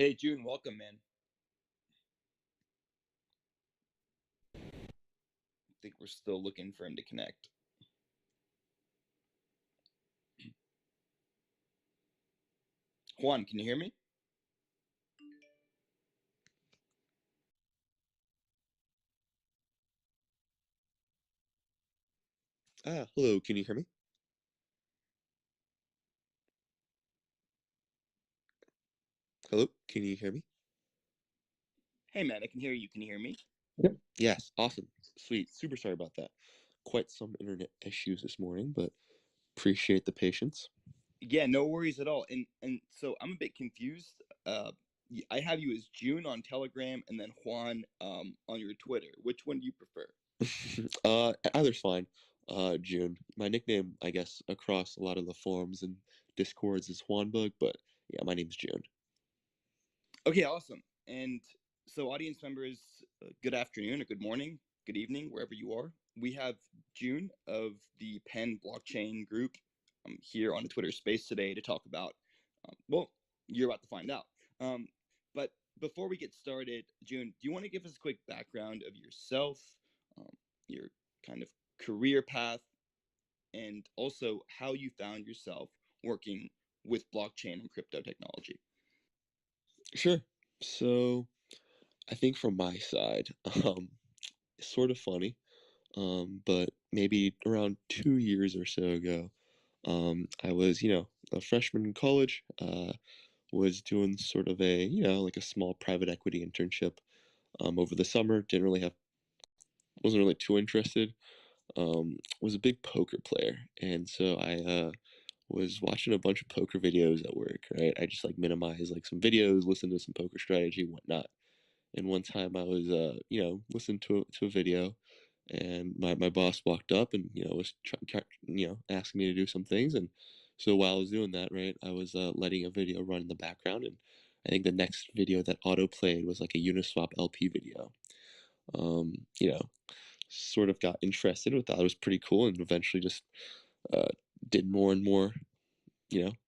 Hey, June, welcome, man. I think we're still looking for him to connect. Juan, can you hear me? Hello, can you hear me? Hello, can you hear me? Hey, man, I can hear you. Can you hear me? Yep. Yes, awesome. Sweet. Super sorry about that. Quite some internet issues this morning, but appreciate the patience. Yeah, no worries at all. And so I'm a bit confused. I have you as June on Telegram and then Juan on your Twitter. Which one do you prefer? Either's fine. June. My nickname, I guess, across a lot of the forums and discords is Juanbug, but yeah, my name's June. Okay, awesome. And so, audience members, good afternoon or good morning, good evening, wherever you are. We have June of the Penn Blockchain Group here on the Twitter Space today to talk about. Well, you're about to find out. But before we get started, June, do you want to give us a quick background of yourself, um, your kind of career path, and also how you found yourself working with blockchain and crypto technology? Sure. So, I think from my side, it's sort of funny, but maybe around 2 years or so ago, I was, a freshman in college, was doing sort of a, like a small private equity internship over the summer. Didn't really have, wasn't really too interested. Was a big poker player, and so I was watching a bunch of poker videos at work. Right, I just like minimize like some videos, listen to some poker strategy, whatnot. And one time I was, listening to a video, and my boss walked up and was asking me to do some things. And so while I was doing that, right, I was letting a video run in the background, and I think the next video that auto played was like a Uniswap LP video. um, you know Sort of got interested with that. It was pretty cool, and eventually just uh, did more and more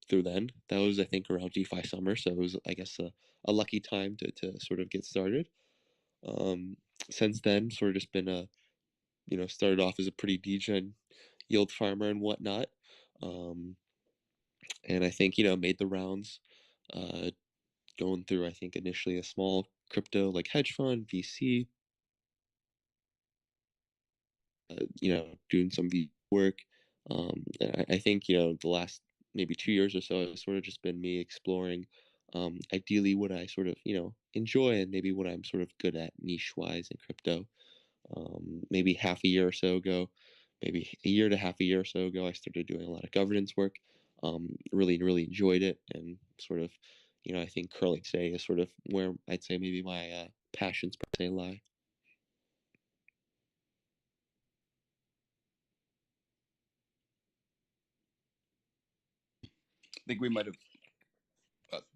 through then. That was, I think, around DeFi summer, so it was, I guess, a lucky time to sort of get started. um, since then, sort of just been started off as a pretty degen yield farmer and whatnot. Um, and I think, made the rounds, uh, going through, I think, initially a small crypto like hedge fund, VC, doing some V work. And I think, the last maybe 2 years or so, it's sort of just been me exploring, ideally what I sort of, enjoy, and maybe what I'm sort of good at niche wise in crypto. Maybe half a year or so ago, maybe a year to half a year or so ago, I started doing a lot of governance work. Really enjoyed it, and sort of, I think currently today is sort of where I'd say maybe my passions per se lie. I think we might have.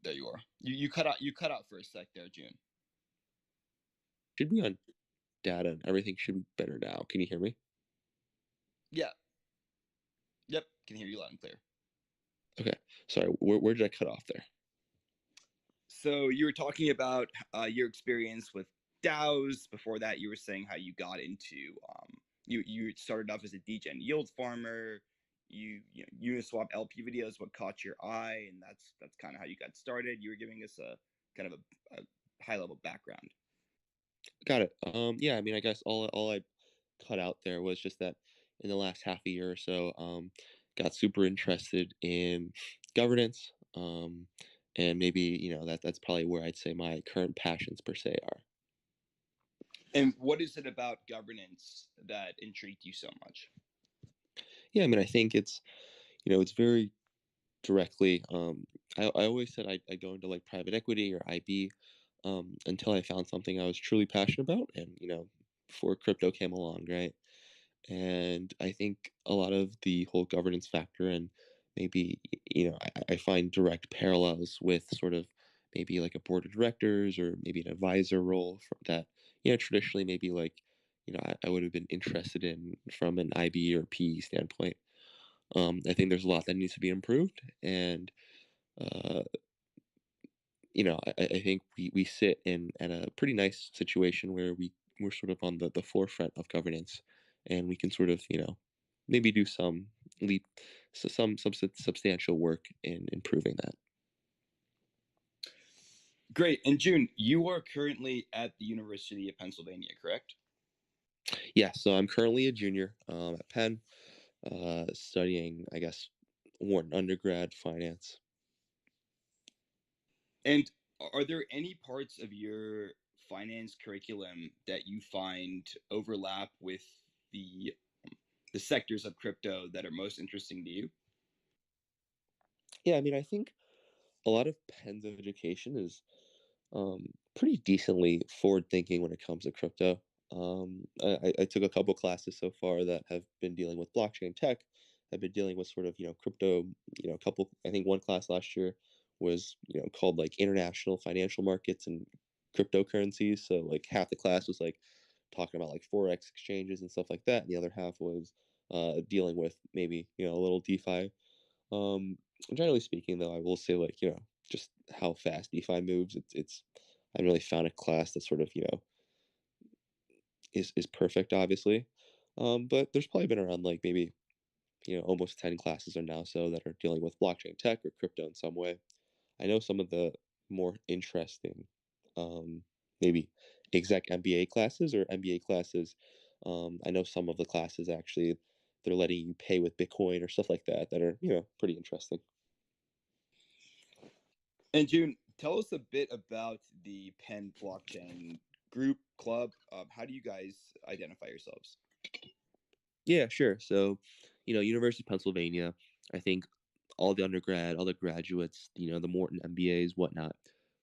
There you are. You cut out. You cut out for a sec there, June. Should be on data, and everything should be better now. Can you hear me? Yeah. Yep. Can hear you loud and clear. Okay. Sorry. Where did I cut off there? So you were talking about your experience with DAOs. Before that, you were saying how you got into you started off as a degen yield farmer. Uniswap LP videos what caught your eye, and that's kind of how you got started. You were giving us a kind of a high level background. Got it. Yeah. I mean, I guess all I cut out there was just that in the last half a year or so, got super interested in governance. And maybe, that's probably where I'd say my current passions per se are. And what is it about governance that intrigued you so much? Yeah, I mean, I think it's very directly. I always said I'd go into like private equity or IB, until I found something I was truly passionate about, and before crypto came along, right? And I think a lot of the whole governance factor, and maybe, I find direct parallels with sort of maybe like a board of directors or maybe an advisor role that, traditionally maybe like, I would have been interested in from an IB or PE standpoint. I think there's a lot that needs to be improved, and uh, I think we sit in at a pretty nice situation where we're sort of on the forefront of governance, and we can sort of maybe do lead some substantial work in improving that. Great. And June, you are currently at the University of Pennsylvania, correct? Yeah, so I'm currently a junior at Penn, studying, I guess, Wharton undergrad finance. And are there any parts of your finance curriculum that you find overlap with the the sectors of crypto that are most interesting to you? Yeah, I mean, I think a lot of Penn's education is pretty decently forward thinking when it comes to crypto. I took a couple classes so far that have been dealing with blockchain tech. I've been dealing with sort of crypto. A couple. I think one class last year was called like international financial markets and cryptocurrencies. So like half the class was like talking about like forex exchanges and stuff like that, and the other half was dealing with maybe a little DeFi. um, Generally speaking, though, I will say like just how fast DeFi moves. It's I haven't really found a class that sort of is perfect, obviously. But there's probably been around like maybe almost 10 classes or now so that are dealing with blockchain tech or crypto in some way. I know some of the more interesting, maybe exec MBA classes or MBA classes. I know some of the classes actually they're letting you pay with Bitcoin or stuff like that that are pretty interesting. And June, tell us a bit about the Penn blockchain group club. How do you guys identify yourselves? Yeah, sure. So, University of Pennsylvania, I think all the undergrad, all the graduates, the Morton MBAs, whatnot,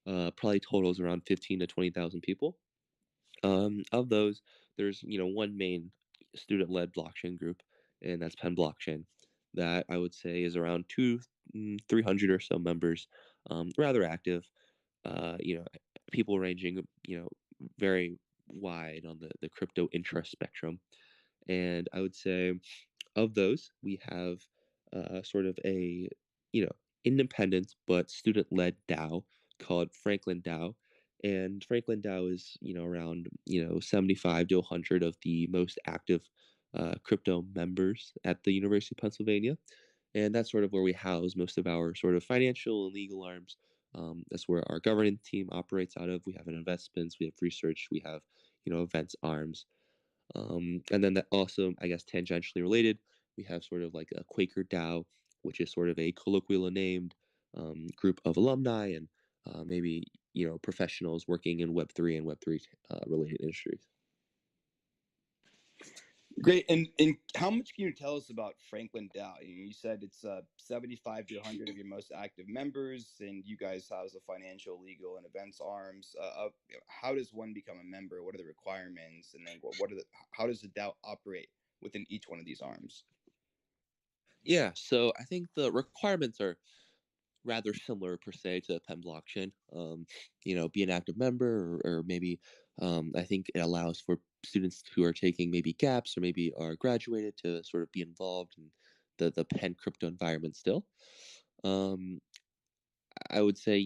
probably totals around 15 to 20,000 people. Of those, there's, one main student-led blockchain group, and that's Penn Blockchain, that I would say is around 300 or so members, rather active, people ranging, very wide on the crypto interest spectrum. And I would say of those, we have sort of a you know independent but student-led DAO called Franklin DAO, and Franklin DAO is around 75 to 100 of the most active crypto members at the University of Pennsylvania, and that's sort of where we house most of our sort of financial and legal arms. That's where our governance team operates out of. We have an investments, we have research, we have events arms. And then that also, I guess, tangentially related, we have sort of like a Quaker DAO, which is sort of a colloquially named group of alumni and maybe professionals working in Web3 and Web3 related industries. Great. And how much can you tell us about Franklin DAO? You said it's 75 to 100 of your most active members, and you guys house a financial, legal, and events arms. How does one become a member? What are the requirements? And then how does the DAO operate within each one of these arms? Yeah, so I think the requirements are rather similar per se to Penn blockchain. Be an active member, or maybe I think it allows for students who are taking maybe gaps or maybe are graduated to sort of be involved in the Penn crypto environment still. Um, I would say,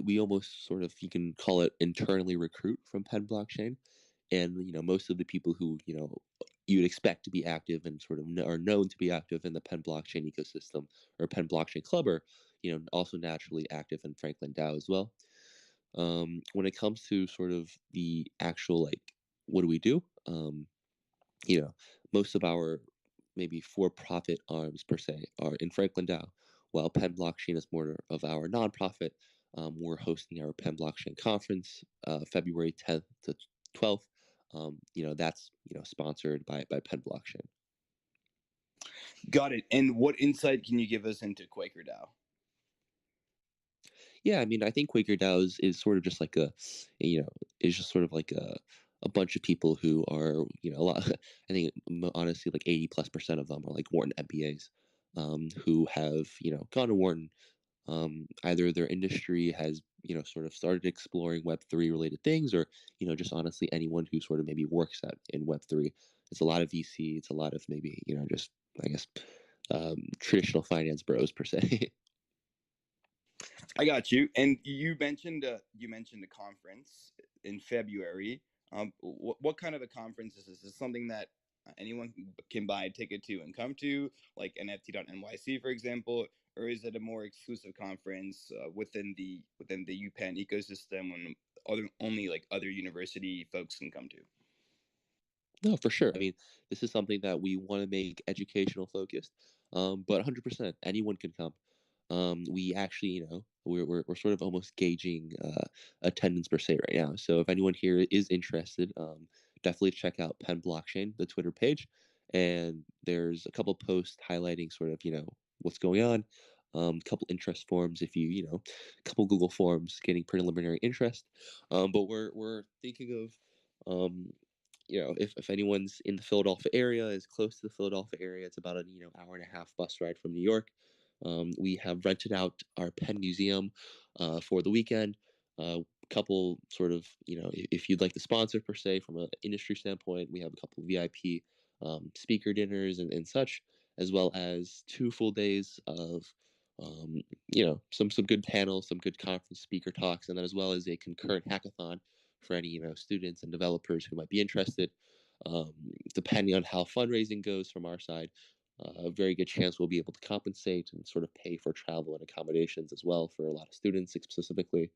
we almost sort of, you can call it internally recruit from Penn blockchain. And, most of the people who, you'd expect to be active and sort of are known to be active in the Penn blockchain ecosystem or Penn blockchain club are, also naturally active in Franklin DAO as well. When it comes to sort of the actual, like, what do we do? You know, Most of our maybe for-profit arms per se are in Franklin DAO, while Penn Blockchain is more of our nonprofit. We're hosting our Penn Blockchain conference February 10th to 12th. That's sponsored by Penn Blockchain. Got it. And what insight can you give us into Quaker DAO? Yeah, I mean, I think Quaker DAO is sort of just like you know, is just sort of like a bunch of people who are, a lot. I think honestly, like 80+% of them are like Wharton MBAs, who have gone to Wharton. Either their industry has sort of started exploring Web3 related things, or just honestly anyone who sort of maybe works at in Web3. It's a lot of VC. It's a lot of maybe just I guess traditional finance bros per se. I got you. And you mentioned a conference in February. What kind of a conference is this? Is this something that anyone can buy a ticket to and come to, like NFT.NYC, for example, or is it a more exclusive conference within the UPenn ecosystem when only like other university folks can come to? No, for sure. I mean, this is something that we want to make educational focused, but 100% anyone can come. We actually, we're sort of almost gauging attendance per se right now. So if anyone here is interested, definitely check out Penn Blockchain, the Twitter page, and there's a couple posts highlighting sort of what's going on. Couple interest forms if a couple Google forms getting preliminary interest. But we're thinking of if anyone's in the Philadelphia area, is close to the Philadelphia area, it's about a hour and a half bus ride from New York. We have rented out our Penn Museum for the weekend. Couple sort of if you'd like to sponsor per se from an industry standpoint, we have a couple VIP speaker dinners and such, as well as 2 full days of some good panels, some good conference speaker talks, and then as well as a concurrent hackathon for any students and developers who might be interested. Um, Depending on how fundraising goes from our side, a very good chance we'll be able to compensate and sort of pay for travel and accommodations as well for a lot of students specifically.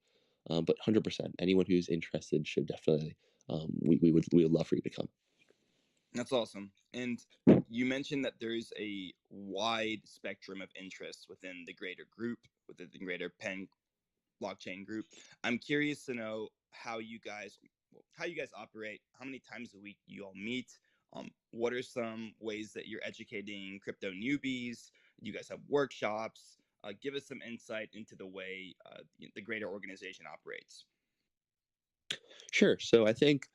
But 100%, anyone who's interested should definitely. We would love for you to come. That's awesome. And you mentioned that there's a wide spectrum of interests within the greater group, within the greater Penn blockchain group. I'm curious to know how you guys operate, how many times a week you all meet. What are some ways that you're educating crypto newbies? You guys have workshops. Give us some insight into the way the greater organization operates. Sure. So I think,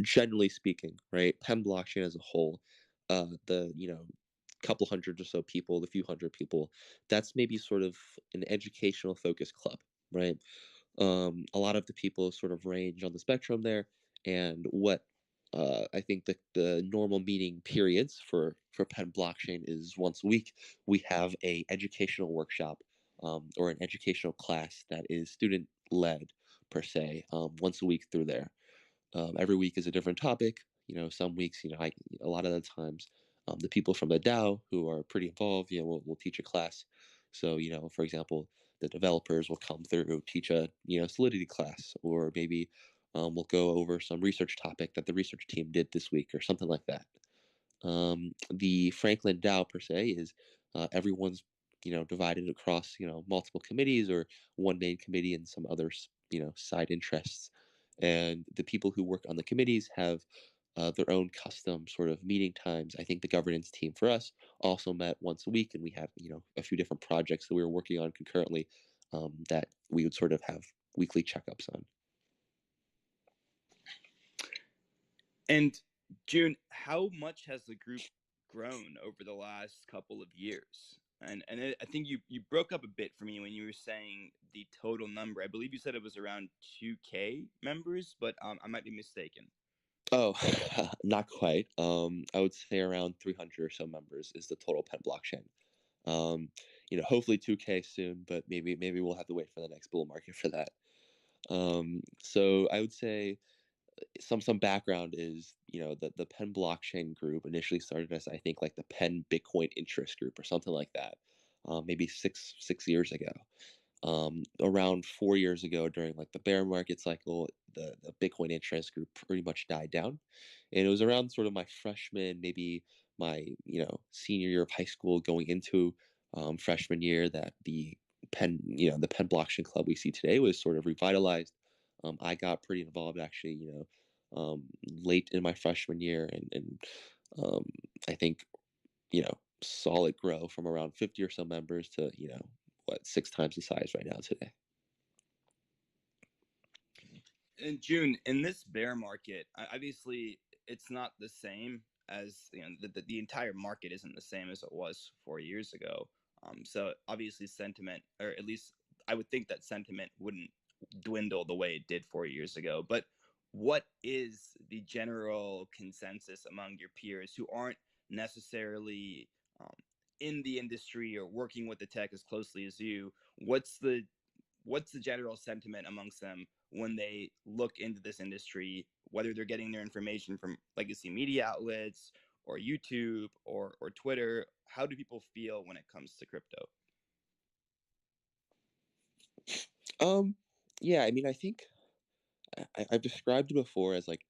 generally speaking, right, Penn blockchain as a whole, the couple hundred or so people, the few hundred people, that's maybe sort of an educational focused club, right? A lot of the people sort of range on the spectrum there, and what I think the normal meeting periods for Penn blockchain is once a week. We have a educational workshop or an educational class that is student led per se once a week through there. Every week is a different topic. Some weeks, a lot of the times, the people from the DAO who are pretty involved, will teach a class. So, for example, the developers will come through, teach a, Solidity class, or maybe we'll go over some research topic that the research team did this week or something like that. The Franklin DAO per se is everyone's divided across multiple committees or one main committee and some others side interests, and the people who work on the committees have their own custom sort of meeting times. I think the governance team for us also met once a week, and we have a few different projects that we were working on concurrently that we would sort of have weekly checkups on. And June, how much has the group grown over the last couple of years? And I think you broke up a bit for me when you were saying the total number. I believe you said it was around 2K members, but I might be mistaken. Oh, not quite. I would say around 300 or so members is the total Penn blockchain. Um, hopefully 2K soon, but maybe we'll have to wait for the next bull market for that. So I would say some background is the Penn blockchain group initially started as I think like the Penn Bitcoin interest group or something like that, maybe six years ago. Around 4 years ago, during like the bear market cycle, the Bitcoin interest group pretty much died down, and it was around sort of my freshman, maybe my senior year of high school, going into freshman year, that the Penn blockchain club we see today was sort of revitalized. I got pretty involved actually, late in my freshman year, and um, I think saw it grow from around 50 or so members to what, 6 times the size right now today. In June, in this bear market, obviously it's not the same as the entire market isn't the same as it was 4 years ago. So obviously sentiment, or at least I would think that sentiment wouldn't dwindle the way it did 4 years ago. But what is the general consensus among your peers who aren't necessarily um, in the industry or working with the tech as closely as you? What's what's the general sentiment amongst them when they look into this industry, whether they're getting their information from legacy media outlets or YouTube or Twitter? How do people feel when it comes to crypto? Yeah, I mean, I think I've described it before as like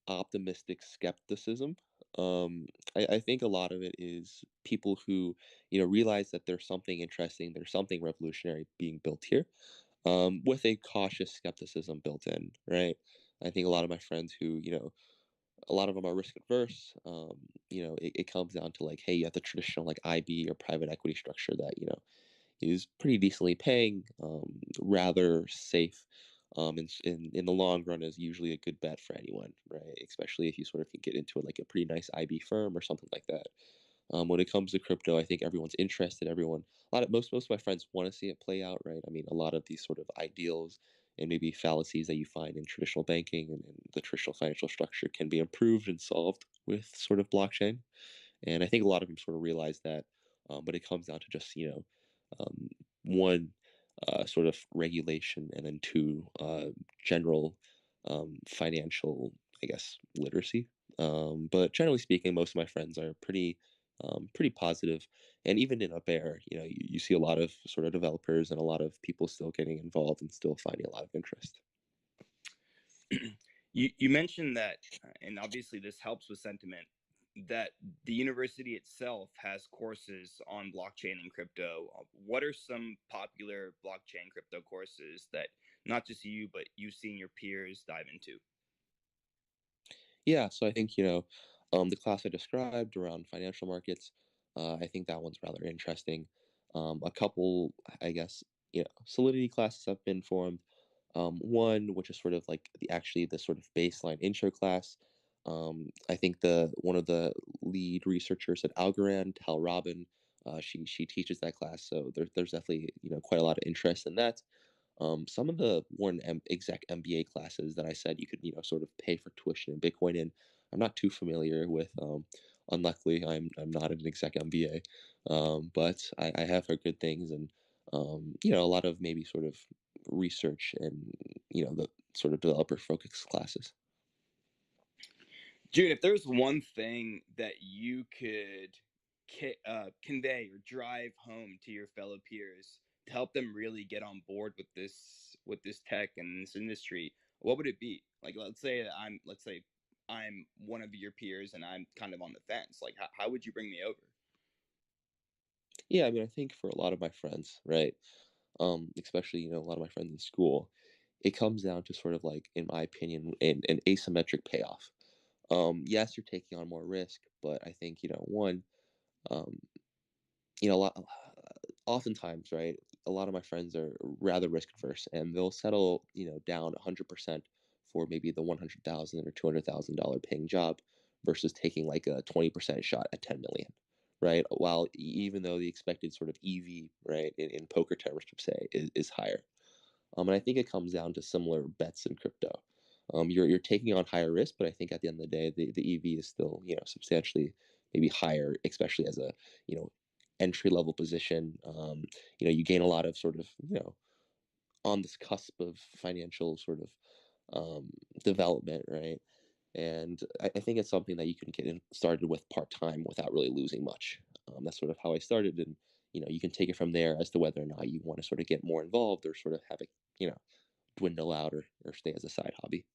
optimistic skepticism. Um, I think a lot of it is people who, realize that there's something interesting, there's something revolutionary being built here, with a cautious skepticism built in, right? I think a lot of my friends who, a lot of them are risk adverse. It comes down to like, hey, you have the traditional like IB or private equity structure that, is pretty decently paying, rather safe. In the long run is usually a good bet for anyone, right? Especially if you sort of can get into it like a pretty nice IB firm or something like that. When it comes to crypto, I think everyone's interested. Most of my friends want to see it play out, right? I mean, a lot of these sort of ideals and maybe fallacies that you find in traditional banking and the traditional financial structure can be improved and solved with sort of blockchain. And I think a lot of them sort of realize that, but it comes down to just um, one, sort of regulation, and then two, general, financial, I guess, literacy. But generally speaking, most of my friends are pretty positive. And even in a bear, you see a lot of sort of developers and a lot of people still getting involved and still finding a lot of interest. You mentioned that, and obviously this helps with sentiment, that the university itself has courses on blockchain and crypto. What are some popular blockchain crypto courses that not just you, but you've seen your peers dive into? Yeah, so I think, the class I described around financial markets, I think that one's rather interesting. A couple, I guess, Solidity classes have been formed. One, which is sort of like the sort of baseline intro class. I think the one of the lead researchers at Algorand, Tal Robin, she teaches that class, so there's definitely quite a lot of interest in that. Some of the exec MBA classes that I said you could, sort of pay for tuition and Bitcoin in, I'm not too familiar with. Unluckily, I'm not an exec MBA, but I have heard good things, and a lot of maybe sort of research and the sort of developer focused classes. June, if there's one thing that you could convey or drive home to your fellow peers to help them really get on board with this tech and this industry, what would it be? Like, let's say I'm one of your peers and I'm kind of on the fence. Like, how would you bring me over? Yeah, I mean, I think for a lot of my friends, right, especially a lot of my friends in school, it comes down to sort of like, in my opinion, an asymmetric payoff. Yes, you're taking on more risk, but I think one, um, a lot, oftentimes, right, a lot of my friends are rather risk averse, and they'll settle down 100% for maybe the 100,000 or $200,000 paying job versus taking like a 20% shot at 10 million. Right. While even though the expected sort of EV, right, in poker terms, per se, is higher. And I think it comes down to similar bets in crypto. You're taking on higher risk, but I think at the end of the day, the EV is still substantially maybe higher, especially as a entry level position. You gain a lot of sort of on this cusp of financial sort of development, right? And I think it's something that you can get started with part time without really losing much. That's sort of how I started, and you can take it from there as to whether or not you want to sort of get more involved or sort of have it dwindle out, or stay as a side hobby.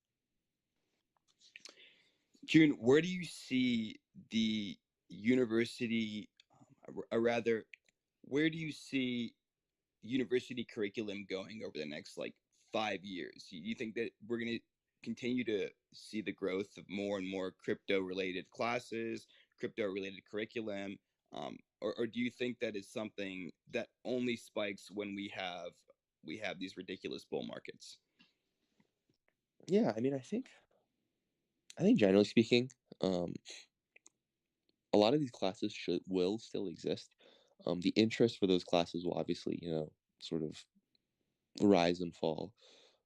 June, where do you see the university, or rather, where do you see university curriculum going over the next like 5 years? You think that we're going to continue to see the growth of more and more crypto related classes, crypto related curriculum? Or do you think that is something that only spikes when we have these ridiculous bull markets? Yeah, I mean, I think generally speaking, um, a lot of these classes will still exist. The interest for those classes will obviously sort of rise and fall.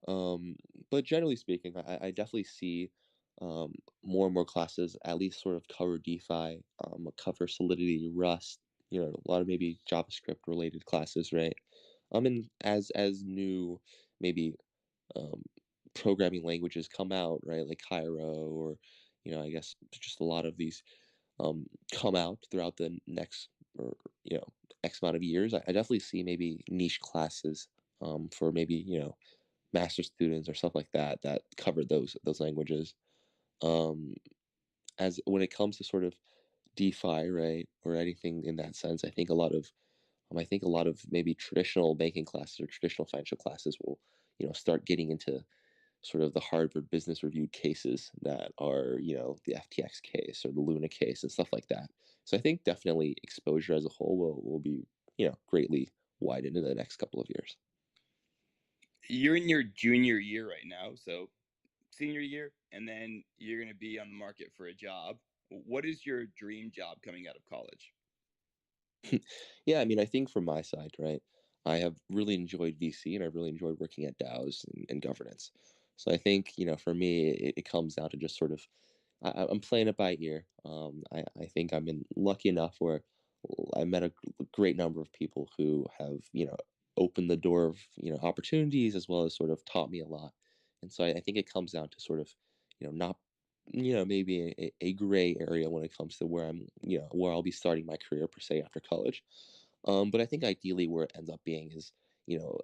Um, but generally speaking, I definitely see more and more classes at least sort of cover DeFi, cover Solidity, Rust, a lot of maybe JavaScript related classes, right? in as new maybe um, programming languages come out, right? Like Cairo or I guess just a lot of these come out throughout the next or X amount of years. I definitely see maybe niche classes for maybe master students or stuff like that that cover those languages. Um, as when it comes to sort of DeFi, right, or anything in that sense, I think a lot of maybe traditional banking classes or traditional financial classes will start getting into sort of the Harvard Business Review cases that are, the FTX case or the Luna case and stuff like that. So I think definitely exposure as a whole will be, greatly widened in the next couple of years. You're in your junior year right now, so senior year, and then you're going to be on the market for a job. What is your dream job coming out of college? Yeah, I mean, I think from my side, right, I have really enjoyed VC and I've really enjoyed working at DAOs and governance. So I think, for me, it comes down to just sort of, I'm playing it by ear. I think I'm in lucky enough where I met a great number of people who have, opened the door of, opportunities as well as sort of taught me a lot. And so I think it comes down to sort of, not, maybe a gray area when it comes to where where I'll be starting my career per se after college. But I think ideally where it ends up being is, you know,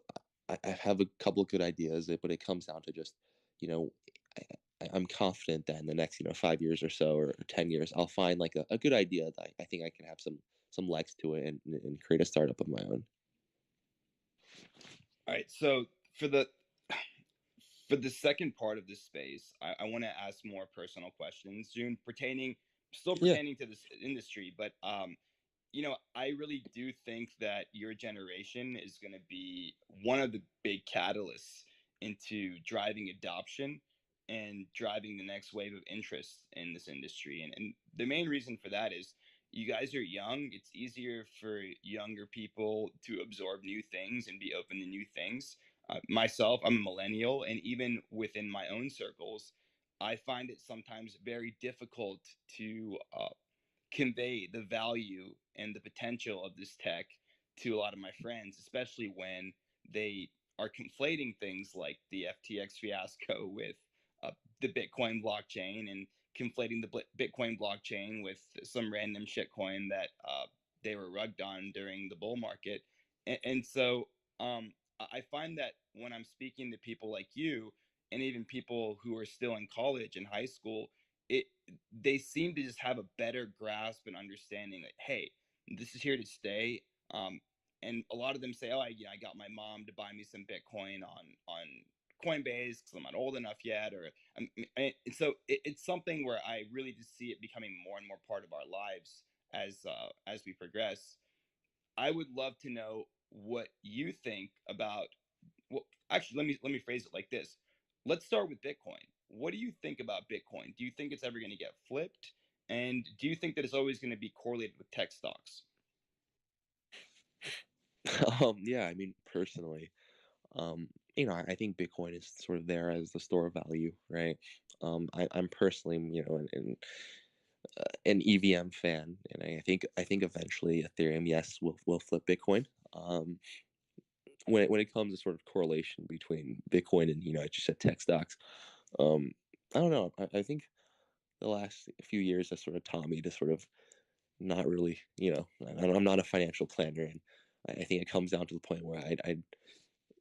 I have a couple of good ideas, but it comes down to just, you know, I'm confident that in the next, 5 years or so, or 10 years, I'll find like a good idea that I think I can have some legs to it and create a startup of my own. All right, so for the for the second part of this space, I want to ask more personal questions, June, still Yeah. pertaining to this industry, but I really do think that your generation is going to be one of the big catalysts into driving adoption and driving the next wave of interest in this industry. And the main reason for that is you guys are young. It's easier for younger people to absorb new things and be open to new things. Myself, I'm a millennial, and even within my own circles, I find it sometimes very difficult to convey the value and the potential of this tech to a lot of my friends, especially when they are conflating things like the FTX fiasco with the Bitcoin blockchain and conflating the Bitcoin blockchain with some random shitcoin that they were rugged on during the bull market. And so I find that when I'm speaking to people like you, and even people who are still in college and high school, it they seem to just have a better grasp and understanding that, hey, this is here to stay. And a lot of them say, oh, I got my mom to buy me some Bitcoin on Coinbase because I'm not old enough yet, or so it's something where I really just see it becoming more and more part of our lives as we progress. I would love to know what you think about. Well, actually, let me phrase it like this. Let's start with Bitcoin. What do you think about Bitcoin? Do you think it's ever going to get flipped? And do you think that it's always going to be correlated with tech stocks? Yeah, I mean, personally, I think Bitcoin is sort of there as the store of value, right? I'm personally, an EVM fan, and I think eventually Ethereum, yes, will flip Bitcoin. When it comes to sort of correlation between Bitcoin and as you said, tech stocks, um, I don't know. I think the last few years has sort of taught me to sort of not really, I'm not a financial planner, and I think it comes down to the point where I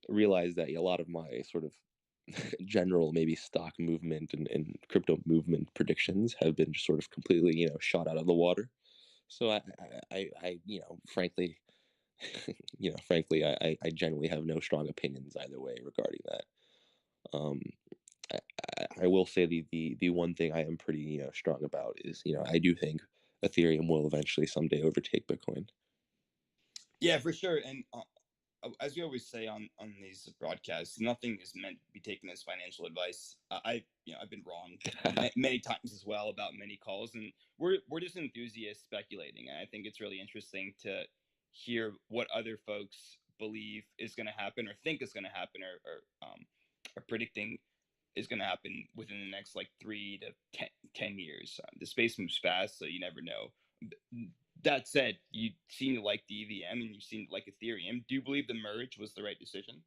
realize that a lot of my sort of general maybe stock movement and crypto movement predictions have been just sort of completely shot out of the water. So I frankly I generally have no strong opinions either way regarding that. um I will say the one thing I am pretty strong about is I do think Ethereum will eventually someday overtake Bitcoin. Yeah, for sure. And as we always say on these broadcasts, nothing is meant to be taken as financial advice. I've been wrong many times as well about many calls, and we're just enthusiasts speculating. And I think it's really interesting to hear what other folks believe is going to happen, or think is going to happen, or are predicting is going to happen within the next like 3 to 10 years. The space moves fast, so you never know. That said, you seem to like the EVM and you seem to like Ethereum. Do you believe the merge was the right decision?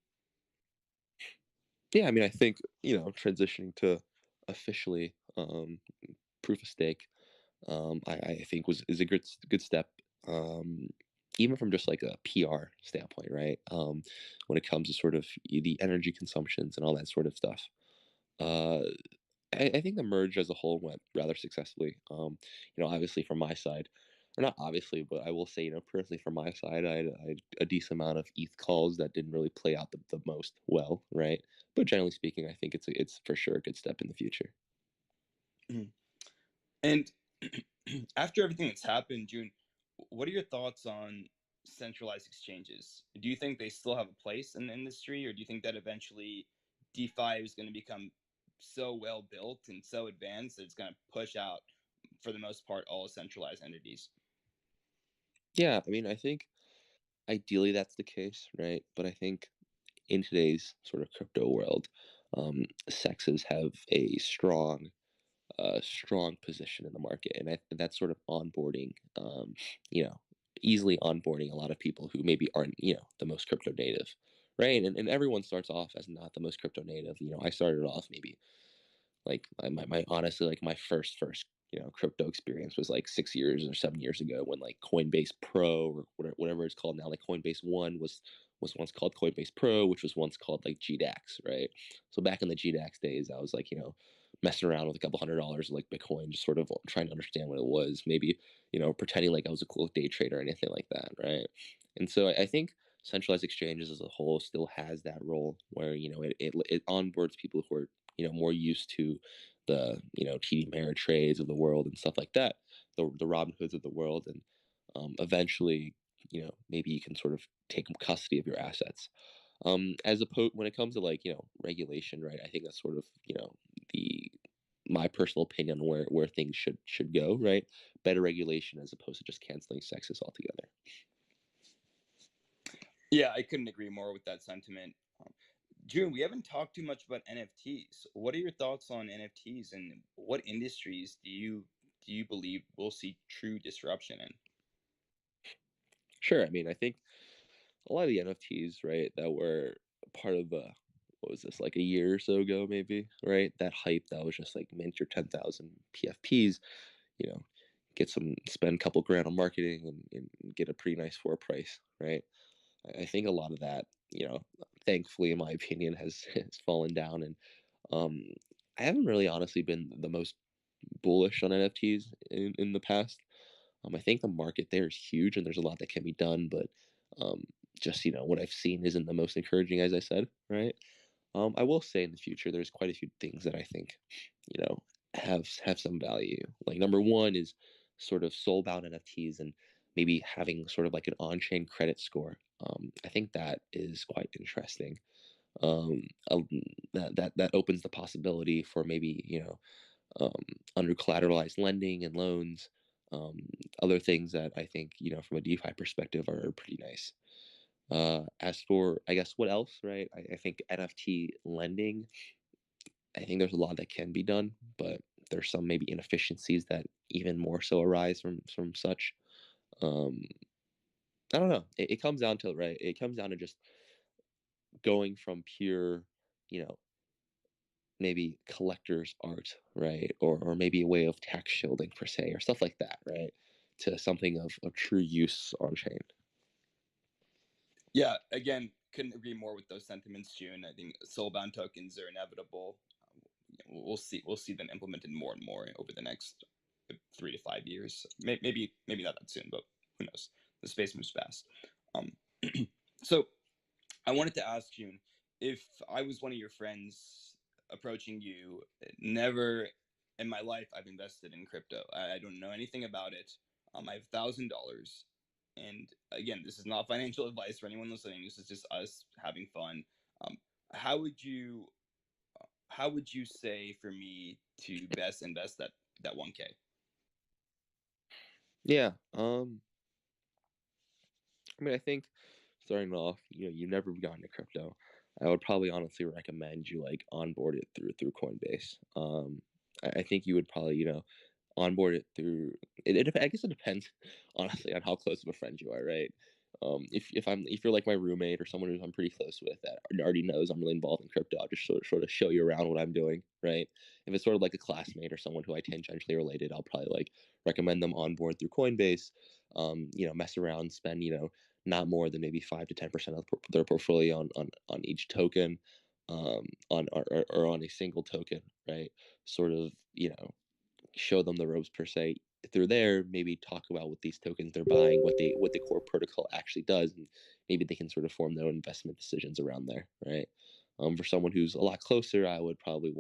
Yeah, I mean, I think transitioning to officially proof of stake, I think was is a good step. Um, Even from just like a PR standpoint, right? When it comes to sort of the energy consumptions and all that sort of stuff. Uh, I think the merge as a whole went rather successfully. Obviously from my side, or not obviously, but I will say, personally from my side, I had a decent amount of ETH calls that didn't really play out the most well, right? But generally speaking, I think it's for sure a good step in the future. Mhm. And after everything that's happened, June, what are your thoughts on centralized exchanges? Do you think they still have a place in the industry, or do you think that eventually DeFi is going to become so well built and so advanced that it's going to push out, for the most part, all centralized entities? Yeah, I mean, I think ideally that's the case, right? But I think in today's sort of crypto world, sexes have a strong position in the market, and that's sort of onboarding, you know, easily onboarding a lot of people who maybe aren't, the most crypto native, right? And everyone starts off as not the most crypto native. I started off maybe like my honestly like my first crypto experience was like 6 years or 7 years ago when like Coinbase Pro or whatever it's called now. Like Coinbase One was once called Coinbase Pro, which was once called like GDAX, right? So back in the GDAX days, I was like messing around with a couple $100 of like Bitcoin, just sort of trying to understand what it was. Maybe pretending like I was a cool day trader or anything like that, right? And so I think centralized exchanges as a whole still has that role where it onboards people who are more used to the TD Ameritrades of the world and stuff like that, the Robin Hoods of the world, and eventually maybe you can sort of take custody of your assets. As opposed when it comes to like regulation, right? I think that's sort of the my personal opinion on where things should go, right? Better regulation as opposed to just canceling sexes altogether. Yeah, I couldn't agree more with that sentiment. June, we haven't talked too much about NFTs. What are your thoughts on NFTs, and what industries do you believe will see true disruption in? Sure. I mean, I think a lot of the NFTs, right, that were part of what was this, like a year or so ago, maybe, right? That hype that was just like mint your 10,000 PFPs, you know, spend a couple grand on marketing and get a pretty nice floor price, right? I think a lot of that, thankfully, in my opinion, has fallen down. And um, I haven't really honestly been the most bullish on NFTs in the past. I think the market there is huge and there's a lot that can be done, but um, just what I've seen isn't the most encouraging, as I said, right? I will say in the future there's quite a few things that I think you know have some value. Like number one is sort of soul-bound NFTs and maybe having sort of like an on-chain credit score. I think that is quite interesting. Um, uh, that opens the possibility for maybe um, under collateralized lending and loans, um, other things that I think, from a DeFi perspective are pretty nice. As for, I guess, what else, right? I think NFT lending, I think there's a lot that can be done, but there's some maybe inefficiencies that even more so arise from such. Um, I don't know. It comes down to, right? It comes down to just going from pure, you know, maybe collector's art, right? Or maybe a way of tax shielding per se, or stuff like that, right? To something of true use on chain. Yeah, again, couldn't agree more with those sentiments, June. I think soulbound tokens are inevitable. We'll see. We'll see them implemented more and more over the next 3 to 5 years. Maybe not that soon, but who knows? The space moves fast. Um, so I wanted to ask June, if I was one of your friends approaching you, never in my life I've invested in crypto. I don't know anything about it. I have $1,000, and again, this is not financial advice for anyone listening. This is just us having fun. Um, how would you how would you say for me to best invest that 1K? Yeah. I mean, I think starting off, you've never gotten into crypto. I would probably honestly recommend you like onboard it through Coinbase. I think you would probably, onboard it through. I guess it depends honestly on how close of a friend you are, right? If you're like my roommate or someone who I'm pretty close with that already knows I'm really involved in crypto, I'll just sort of show you around what I'm doing, right? If it's sort of like a classmate or someone who I tangentially related, I'll probably like recommend them onboard through Coinbase. Mess around, spend not more than maybe 5 to 10% of their portfolio on each token, or on a single token, right? Sort of show them the ropes per se. If they're there, maybe talk about what these tokens they're buying, what the core protocol actually does, and maybe they can sort of form their own investment decisions around there, right? For someone who's a lot closer, I would probably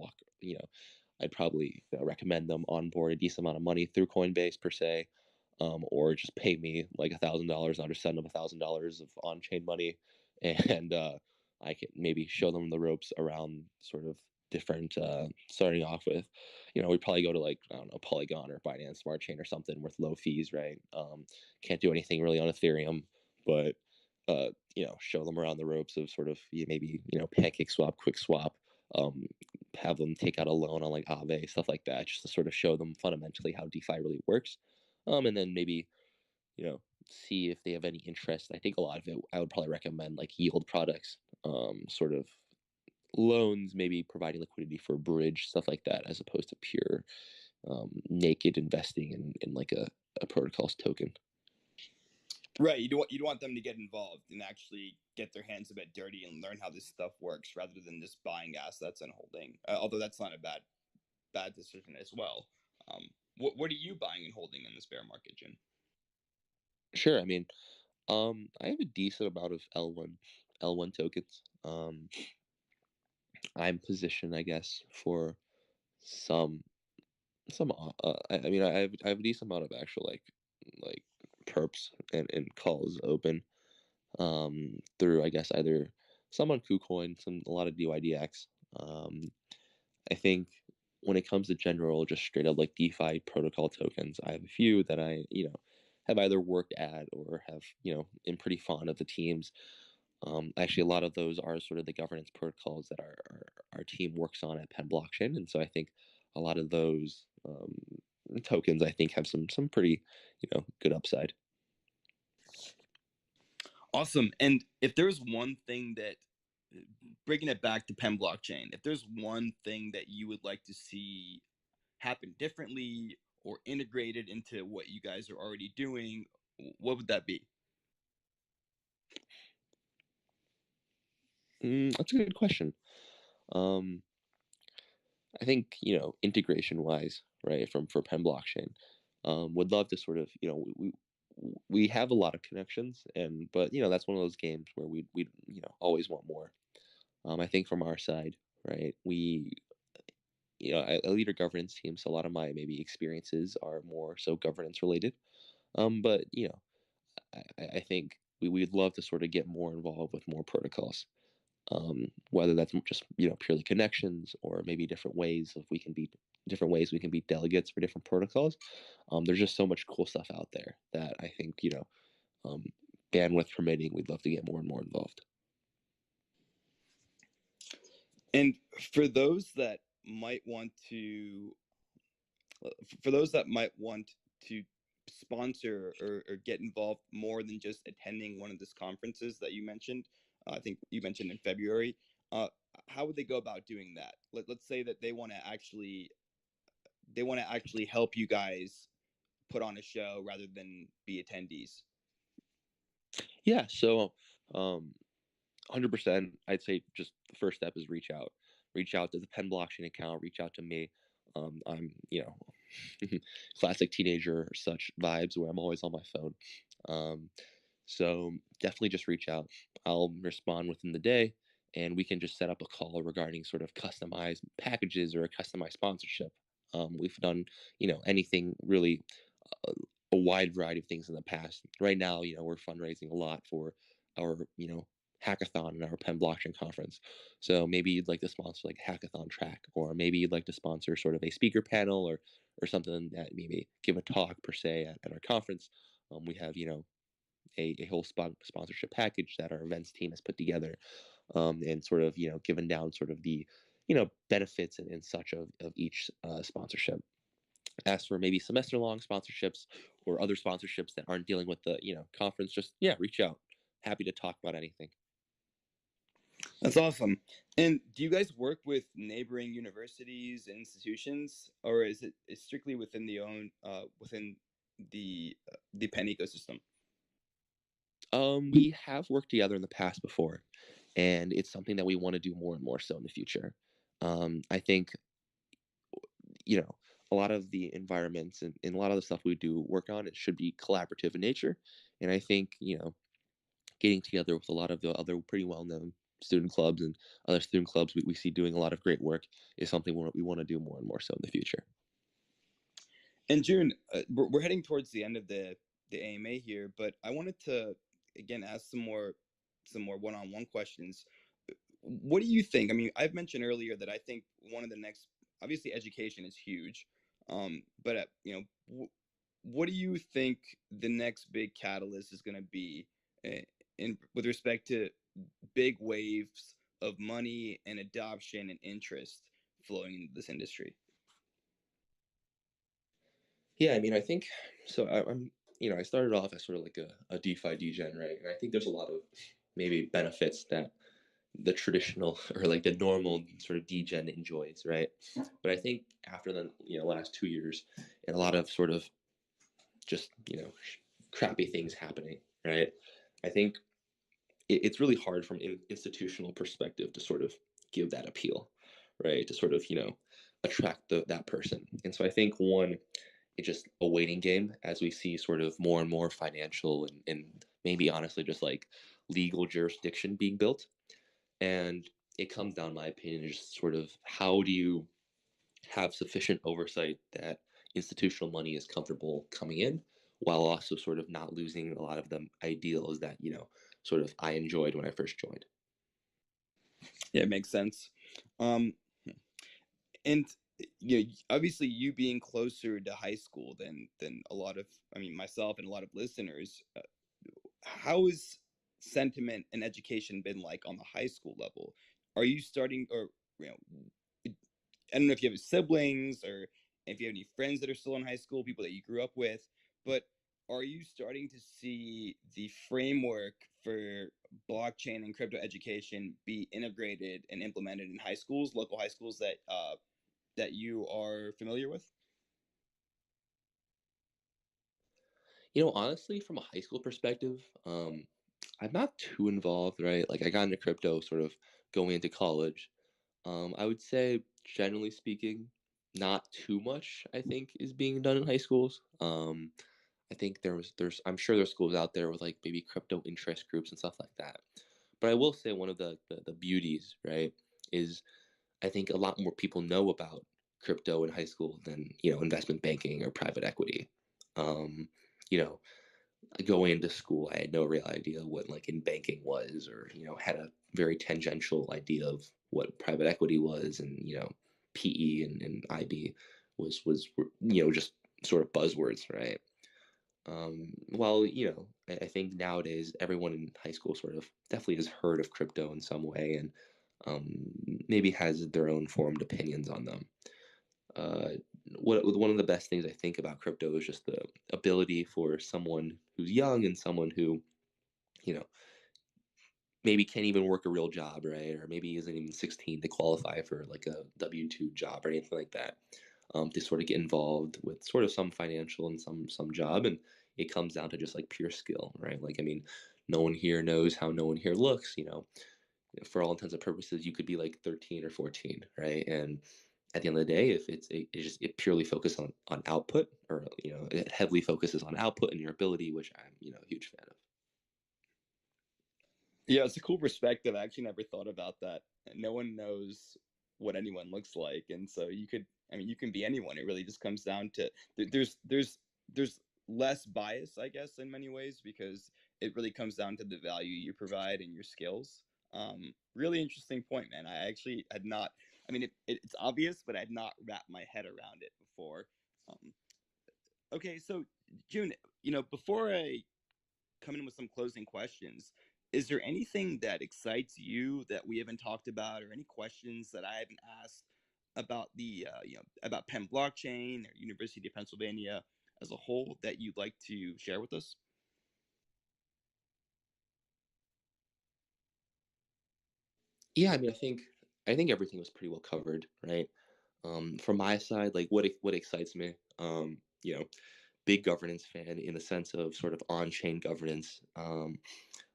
I'd probably recommend them onboard a decent amount of money through Coinbase per se, or just pay me like $1,000. I'll just send them $1,000 of on-chain money, and I can maybe show them the ropes around sort of different. Starting off with, we'd probably go to like I don't know Polygon or Binance Smart Chain or something with low fees, right? Can't do anything really on Ethereum, but show them around the ropes of sort of maybe Pancake Swap, Quick Swap, have them take out a loan on like Aave, stuff like that, just to sort of show them fundamentally how DeFi really works. And then maybe, see if they have any interest. I think a lot of it, I would probably recommend like yield products, sort of loans, maybe providing liquidity for a bridge, stuff like that, as opposed to pure naked investing in like a protocol's token. Right. You'd want them to get involved and actually get their hands a bit dirty and learn how this stuff works rather than just buying assets and holding. Although that's not a bad decision as well. What are you buying and holding in this bear market, Jin? Sure. I mean, I have a decent amount of L1 tokens. I'm positioned, I guess, for some I mean, I have a decent amount of actual like perps and calls open, through, I guess, either some on KuCoin, a lot of DYDX. I think when it comes to general, just straight up like DeFi protocol tokens, I have a few that I have either worked at or have am pretty fond of the teams. Actually, a lot of those are sort of the governance protocols that our team works on at Penn Blockchain, and so I think a lot of those tokens I think have some pretty good upside. Awesome. And if there's one thing that, bringing it back to Penn Blockchain, if there's one thing that you would like to see happen differently or integrated into what you guys are already doing, what would that be? That's a good question. Um, I think integration wise, right, from for Penn Blockchain, would love to sort of we have a lot of connections, and but that's one of those games where we always want more. I think from our side, right, I lead a governance team, so a lot of my maybe experiences are more so governance related. But I think we'd love to sort of get more involved with more protocols, whether that's just purely connections or maybe different ways we can be delegates for different protocols. There's just so much cool stuff out there that I think um, bandwidth permitting, we'd love to get more and more involved. And for those that might want to, for those that might want to sponsor or get involved more than just attending one of these conferences that you mentioned, I think you mentioned in February, how would they go about doing that? Let's say that they want to actually help you guys put on a show rather than be attendees. Yeah, so 100%, I'd say just the first step is reach out to the Penn Blockchain account, reach out to me. I'm classic teenager or such vibes where I'm always on my phone. So definitely just reach out. I'll respond within the day, and we can just set up a call regarding sort of customized packages or a customized sponsorship. We've done anything really, a wide variety of things in the past. Right now, we're fundraising a lot for our hackathon and our Penn Blockchain conference. So maybe you'd like to sponsor like a hackathon track, or maybe you'd like to sponsor sort of a speaker panel or something that maybe give a talk per se at our conference. We have a whole sponsorship package that our events team has put together, and sort of given down sort of the benefits and such of each sponsorship. As for maybe semester long sponsorships or other sponsorships that aren't dealing with the conference, just reach out. Happy to talk about anything. That's awesome. And do you guys work with neighboring universities and institutions, or is it strictly within the Penn ecosystem? We have worked together in the past before, and it's something that we want to do more and more so in the future. I think a lot of the environments and a lot of the stuff we do work on, it should be collaborative in nature. And I think getting together with a lot of the other pretty well-known student clubs and other student clubs we see doing a lot of great work is something we want to do more and more so in the future. And June, we're heading towards the end of the AMA here, but I wanted to again ask some more one-on-one questions. What do you think? I mean, I've mentioned earlier that I think one of the next, obviously, education is huge, but what do you think the next big catalyst is going to be in with respect to big waves of money and adoption and interest flowing into this industry? Yeah, I mean, I think so. I started off as sort of like a DeFi degen, right? And I think there's a lot of maybe benefits that the traditional or like the normal sort of degen enjoys, right? But I think after the last 2 years and a lot of sort of just crappy things happening, right? I think it's really hard from an institutional perspective to sort of give that appeal, right? To sort of attract that person. And so I think one, it's just a waiting game as we see sort of more and more financial and maybe honestly just like legal jurisdiction being built. And it comes down, in my opinion, to just sort of how do you have sufficient oversight that institutional money is comfortable coming in while also sort of not losing a lot of the ideals that sort of I enjoyed when I first joined. Yeah, it makes sense. Um, and obviously, you being closer to high school than a lot of, I mean, myself and a lot of listeners, how has sentiment and education been like on the high school level? Are you starting, or you know, I don't know if you have siblings or if you have any friends that are still in high school, people that you grew up with, but are you starting to see the framework for blockchain and crypto education be integrated and implemented in high schools, local high schools that you are familiar with? Honestly, from a high school perspective, I'm not too involved, right? Like I got into crypto sort of going into college. I would say, generally speaking, not too much, I think, is being done in high schools. I think I'm sure there's schools out there with like maybe crypto interest groups and stuff like that. But I will say one of the beauties, right, is I think a lot more people know about crypto in high school than investment banking or private equity. Um, you know, Going into school, I had no real idea what like in banking was, or had a very tangential idea of what private equity was, and PE and IB was just sort of buzzwords, right? While I think nowadays everyone in high school sort of definitely has heard of crypto in some way, and um, maybe has their own formed opinions on them. Uh, one of the best things I think about crypto is just the ability for someone who's young and someone who, you know, maybe can't even work a real job, right? Or maybe isn't even 16 to qualify for like a W-2 job or anything like that. To sort of get involved with sort of some financial and some job, and it comes down to just like pure skill, right? Like I mean, no one here knows how no one here looks, for all intents and purposes, you could be like 13 or 14, right? And at the end of the day, if it purely focuses on output, or it heavily focuses on output and your ability, which I'm a huge fan of. Yeah, it's a cool perspective. I actually never thought about that. No one knows what anyone looks like, and so I mean, you can be anyone. It really just comes down to there's less bias, I guess, in many ways because it really comes down to the value you provide and your skills. Really interesting point, man. I actually had not. I mean, it's obvious, but I had not wrapped my head around it before. Um, okay, so June, before I come in with some closing questions. Is there anything that excites you that we haven't talked about, or any questions that I haven't asked about the about Penn blockchain or University of Pennsylvania as a whole that you'd like to share with us? Yeah, I mean, I think everything was pretty well covered, right? From my side, like what excites me, big governance fan in the sense of sort of on-chain governance,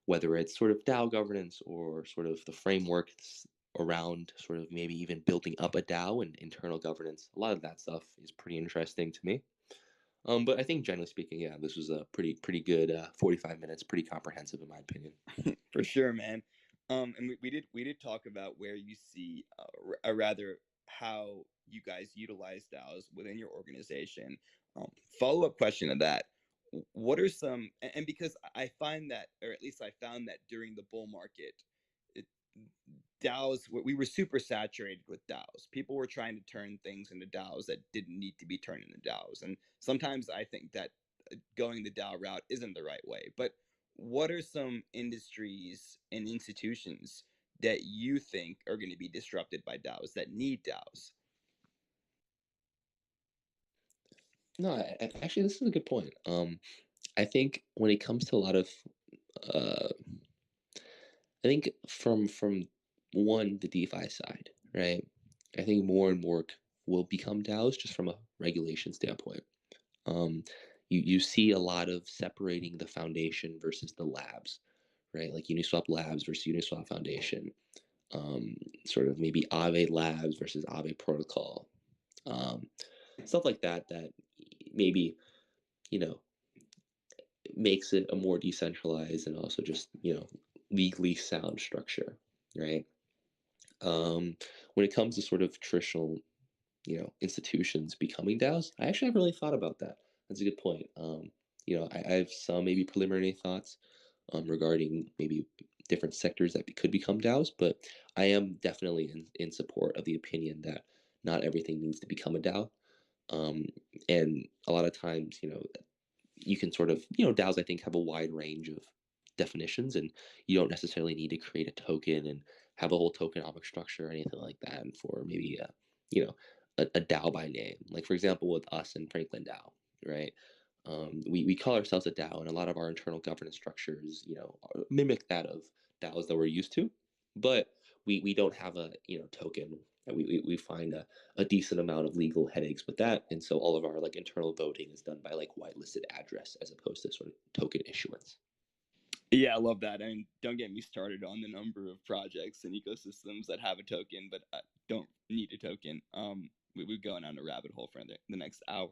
whether it's sort of DAO governance or sort of the framework around sort of maybe even building up a DAO and internal governance. A lot of that stuff is pretty interesting to me. But I think generally speaking, yeah, this was a pretty good 45 minutes, pretty comprehensive in my opinion. For sure, man. And we did talk about where you see, or rather, how you guys utilize DAOs within your organization. Follow up question to that: what are some, and because I find that, or at least I found that during the bull market, it, DAOs, we were super saturated with DAOs. People were trying to turn things into DAOs that didn't need to be turned into DAOs, and sometimes I think that going the DAO route isn't the right way. But what are some industries and institutions that you think are going to be disrupted by DAOs that need DAOs? No, actually, this is a good point. I think when it comes to a lot of, uh, I think from one the DeFi side, right? I think more and more will become DAOs just from a regulation standpoint. Um, you see a lot of separating the foundation versus the labs, right? Like Uniswap Labs versus Uniswap Foundation. Sort of maybe Aave Labs versus Aave Protocol. Um, Stuff like that that maybe you know makes it a more decentralized and also just legally sound structure, right? When it comes to sort of traditional institutions becoming DAOs, I actually haven't really thought about that. That's a good point. I have some maybe preliminary thoughts regarding maybe different sectors that could become DAOs, but I am definitely in support of the opinion that not everything needs to become a DAO. And a lot of times, you can sort of, DAOs, I think, have a wide range of definitions, and you don't necessarily need to create a token and have a whole tokenomic structure or anything like that. And for maybe, a DAO by name, like for example, with us and Franklin DAO, right? We call ourselves a DAO, and a lot of our internal governance structures, mimic that of DAOs that we're used to, but we don't have a token. We find a decent amount of legal headaches with that, and so all of our like internal voting is done by like whitelisted address as opposed to sort of token issuance. Yeah, I love that. I mean, don't get me started on the number of projects and ecosystems that have a token but don't need a token. We're going on a rabbit hole for the next hour.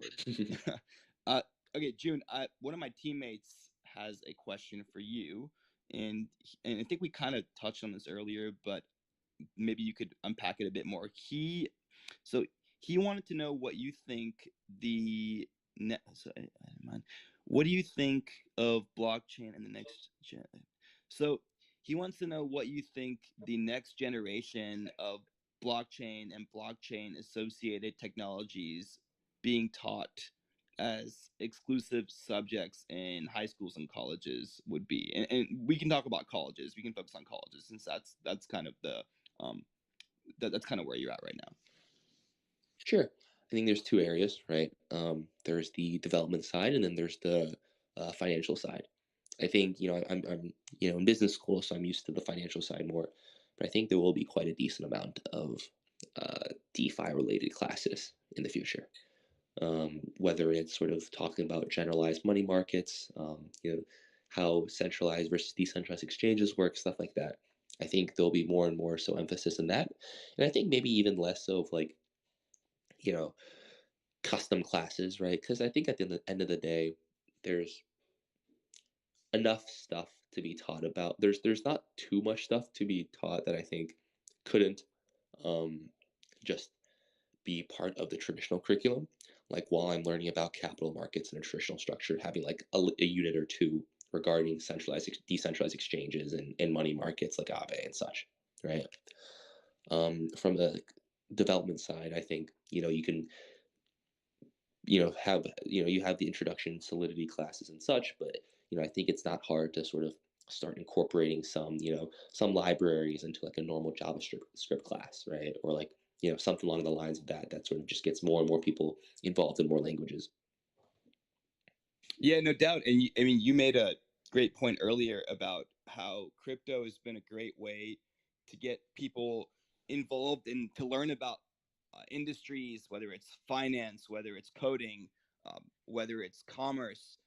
uh, okay, June. One of my teammates has a question for you, and I think we kind of touched on this earlier, but maybe you could unpack it a bit more. So he wanted to know what you think the net. So I don't mind. What do you think of blockchain and the next gen? So he wants to know what you think the next generation of blockchain and blockchain associated technologies being taught as exclusive subjects in high schools and colleges would be. And we can talk about colleges. We can focus on colleges since that's kind of the um that's kind of where you're at right now. Sure. I think there's two areas, right? There's the development side, and then there's the financial side. I think I'm in business school, so I'm used to the financial side more. But I think there will be quite a decent amount of DeFi related classes in the future. Whether it's sort of talking about generalized money markets, how centralized versus decentralized exchanges work, stuff like that. I think there'll be more and more so emphasis in that, and I think maybe even less so of like you know custom classes, right? Because I think at the end of the day, there's enough stuff to be taught about. There's not too much stuff to be taught that I think couldn't um, just be part of the traditional curriculum. Like while I'm learning about capital markets in a traditional structure, having like a unit or two regarding decentralized exchanges and money markets like Aave and such, right? From the development side, I think you can have you have the introduction solidity classes and such, but I think it's not hard to sort of start incorporating some libraries into like a normal JavaScript class, right? Or like something along the lines of that sort of just gets more and more people involved in more languages. Yeah, no doubt. And I mean, you made a great point earlier about how crypto has been a great way to get people involved and to learn about industries, whether it's finance, whether it's coding, whether it's commerce,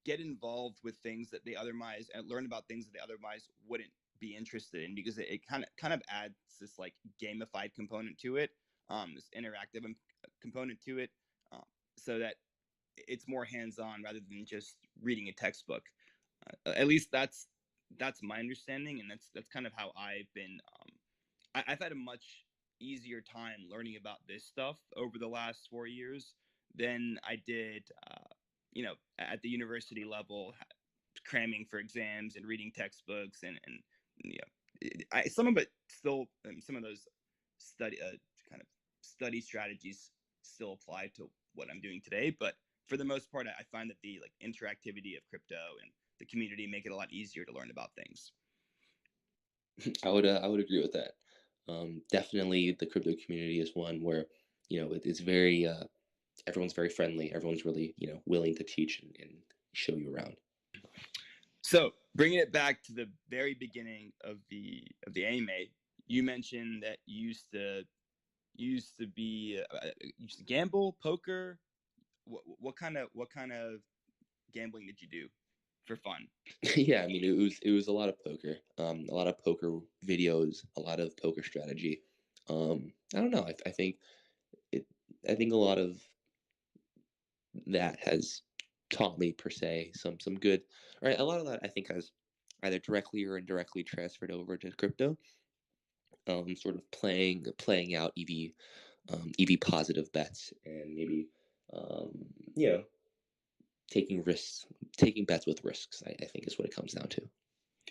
get involved with things that they otherwise and learn about things that they otherwise wouldn't be interested in, because it kind of adds this like gamified component to it, this interactive component to it, so that it's more hands-on rather than just reading a textbook. At least that's my understanding, and that's kind of how I've been. I've had a much easier time learning about this stuff over the last 4 years than I did, at the university level, cramming for exams and reading textbooks and some of it still, some of those study kind of study strategies still apply to what I'm doing today, but for the most part, I find that the like interactivity of crypto and the community make it a lot easier to learn about things. I would agree with that. Definitely, the crypto community is one where it's very everyone's very friendly. Everyone's really willing to teach and show you around. So bringing it back to the very beginning of the anime, you mentioned that you used to be used to gamble, poker. What kind of gambling did you do for fun? Yeah, I mean it was a lot of poker, a lot of poker videos, a lot of poker strategy. I don't know. I think it. I think a lot of that has taught me per se some good. Right, a lot of that I think has either directly or indirectly transferred over to crypto. Sort of playing out EV positive bets and maybe um, you know taking risks, taking bets with risks. I think is what it comes down to.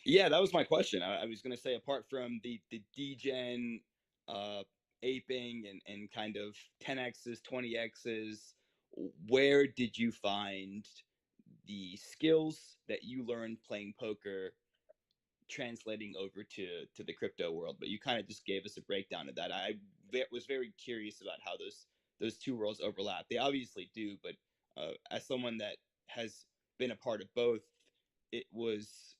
Yeah, that was my question. I was going to say, apart from the degen, uh, aping and kind of 10x's, 20x's, where did you find the skills that you learned playing poker translating over to the crypto world? But you kind of just gave us a breakdown of that. I was very curious about how those two worlds overlap. They obviously do, but as someone that has been a part of both, it was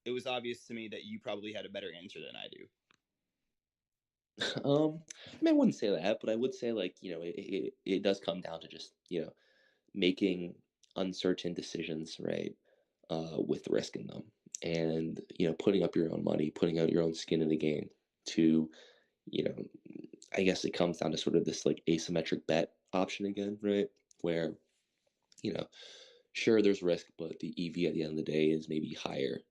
it was obvious to me that you probably had a better answer than I do. I mean, I wouldn't say that, but I would say like it does come down to just making uncertain decisions, right? With risk in them, and putting up your own money, putting out your own skin in the game. To you know, I guess it comes down to sort of this like asymmetric bet option again, right? Where you know, sure there's risk, but the EV at the end of the day is maybe higher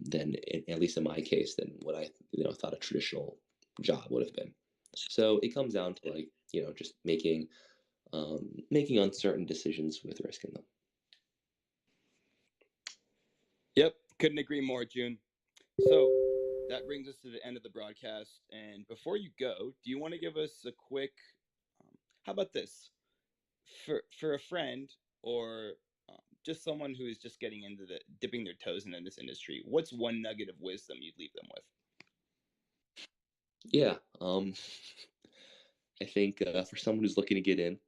than, at least in my case, than what I thought a traditional job would have been. So it comes down to like just making uncertain decisions with risk in them. Yep, couldn't agree more, June. So that brings us to the end of the broadcast. And before you go, do you want to give us a quick? How about this? For a friend or just someone who is just getting into the dipping their toes into this industry, what's one nugget of wisdom you'd leave them with? Yeah, I think for someone who's looking to get in,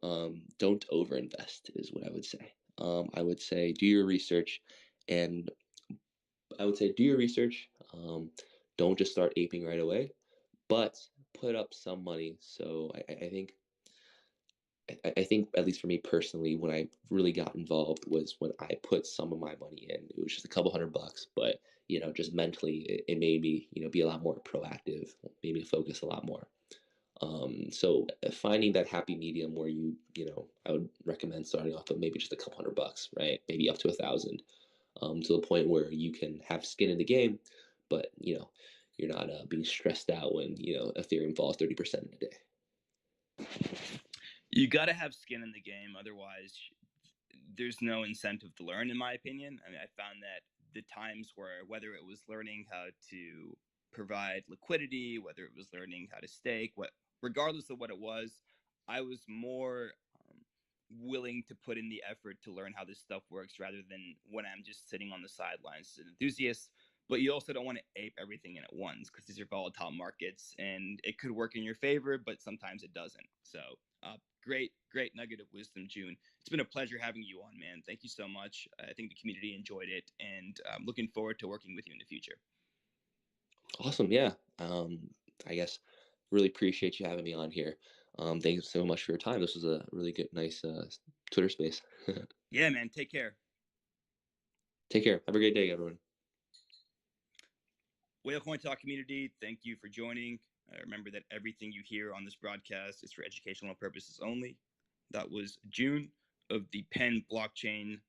don't overinvest is what I would say. I would say do your research, and I would say do your research. Don't just start aping right away, but put up some money. So I think at least for me personally, when I really got involved was when I put some of my money in. It was just a couple $100, but just mentally, it made me be a lot more proactive, made me focus a lot more. So finding that happy medium where I would recommend starting off with maybe just a couple $100, right? Maybe up to 1,000, to the point where you can have skin in the game, but you're not being stressed out when Ethereum falls 30% in a day. You got to have skin in the game, otherwise there's no incentive to learn, in my opinion. I mean, I found that the times where, whether it was learning how to provide liquidity, whether it was learning how to stake, regardless of what it was, I was more willing to put in the effort to learn how this stuff works rather than when I'm just sitting on the sidelines as an enthusiast. but you also don't want to ape everything in at once because these are volatile markets and it could work in your favor, but sometimes it doesn't. So, great nugget of wisdom, June. It's been a pleasure having you on, man. Thank you so much. I think the community enjoyed it, and I'm looking forward to working with you in the future. Awesome. Yeah. I guess really appreciate you having me on here. Thank you so much for your time. This was a really good, nice Twitter space. Yeah, man. Take care. Take care. Have a great day, everyone. Whale Coin Talk community, thank you for joining. Remember that everything you hear on this broadcast is for educational purposes only. That was June of the Penn Blockchain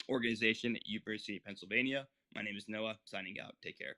organization at University of Pennsylvania. My name is Noah, signing out. Take care.